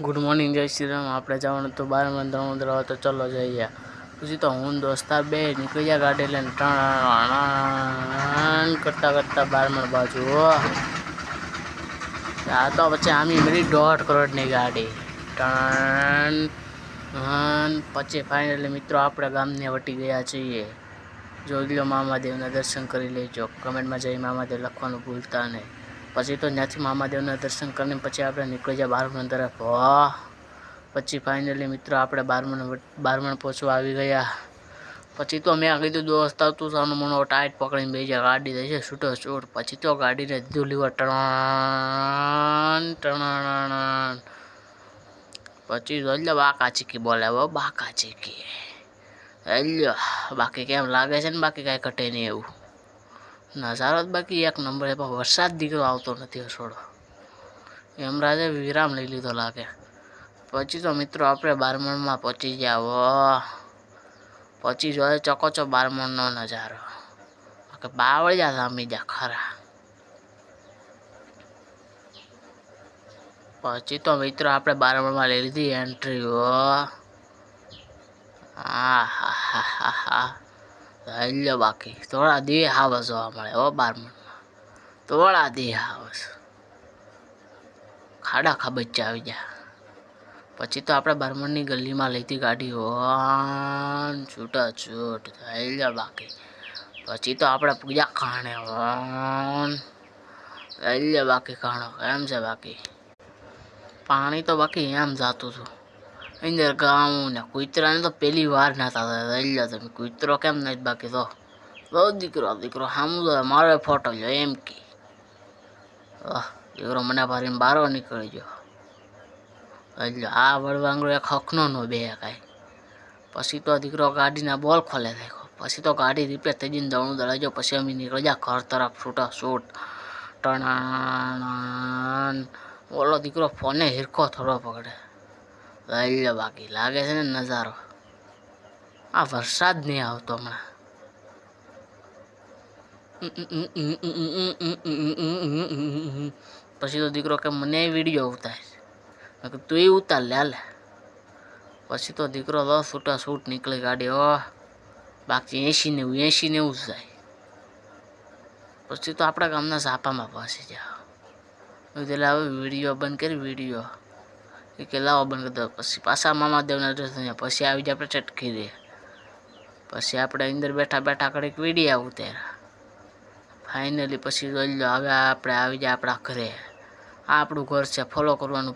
Good morning जय श्री राम। आप जवान तो 12 में दरवा तो चलो जाइए પછી તો હું દોસ્તાર બે નીકળી ગયા ગાડી લઈને ટણ કરતા કરતા 12 બાજુ આ તો પછી આમી મળી 1.5 કરોડની ગાડી ટણ પછી ફાઇનલી મિત્રો આપણે ગામને વટી ગયા છીએ। જોઈ લો મામાદેવના દર્શન કરી લેજો। કમેન્ટમાં જય મામાદેવ લખવાનું ભૂલતા નહીં। પછી તો ત્યાંથી મામાદેવના દર્શન કરીને પછી આપણે નીકળી ગયા 12 તરફ। પછી ફાઇનલી મિત્રો આપણે 12 પહોંચવા આવી ગયા। પછી તો મેં કીધું દોસ્ત તું સાનો મનો ટાઈટ પકડીને બેસી જા, ગાડી દે છે છૂટો છૂટ। પછી તો ગાડીને દીધું લીવર ટણ ટણ પછી જોઈ બાકા ચીકી બોલે બાકા ચીકી લ્યો। બાકી કેમ લાગે છે ને? બાકી કાંઈ ઘટે નહીં એવું નજારો જ બાકી એક નંબર। પણ વરસાદ દીકરો આવતો નથી છોડો, યમરાજે વિરામ લઈ લીધો લાગે। પછી તો મિત્રો આપણે 12 પહોંચી ગયા। પછી જોઈએ ચકોચો 12નો નજારો કે બાવળિયા જામી જા ખરા। પછી તો મિત્રો આપણે 12 લઈ લીધી એન્ટ્રી। હા હા હા હા હા લ્યો। બાકી થોડા દી હાવસ જોવા મળે 12 થોડા દી હાવસ ખાડા ખાબચ્ચા આવી ગયા। પછી તો આપણે 12ની ગલીમાં લીધી ગાડી છૂટા છૂટ થઈ ગયા। બાકી પછી તો આપણે પૂજા ખાણે લઈ લે। બાકી ખાણો એમ છે? બાકી પાણી તો બાકી એમ જતું હતું અંદર ગામ ને કૂતરાને તો પહેલી વાર નાતા લઈ લો તમે। કૂતરો કેમ નહીં? બાકી તો દીકરો સામું મારો ફોટો લ્યો એમ કે દીકરો મને ભરીને બારો નીકળી ગયો। આ વળવાંગડો એક હકનો નો બે કાંઈ। પછી તો દીકરો ગાડીના બોલ ખોલે દેખો। પછી તો ગાડી રિપેર થઈ જઈને દવણું દળાઈ ગયો। પછી અમે નીકળી ગયા ઘર તરફ છૂટા છૂટ ટણ। ઓલો દીકરો ફોને હિરખો થોડો પકડે લઈ લે। બાકી લાગે છે ને નજારો? આ વરસાદ નહીં આવતો હમણાં। પછી તો દીકરો કે મને વિડીયો ઉતાર, તું એ ઉતાર લે હાલે। પછી તો દીકરો તો છૂટા છૂટ નીકળી ગાડી બાકી 80 નેવું જાય। પછી તો આપણા ગામના ઝાપામાં પહોંચી જાઓ। એટલે હવે વિડીયો બંધ કરી વિડીયો કે લાવો બંધ કરી દો। પછી પાછા મામાદેવના દર્શન પછી આવી જાય આપણે ચટકી દે। પછી આપણે અંદર બેઠા બેઠા કડીક વિડીયા ઉતાર્યા। ફાઇનલી પછી જોઈ લો હવે આપણે આવી જાય આપણા ઘરે। આ આપણું ઘર છે, ફોલો કરવાનું।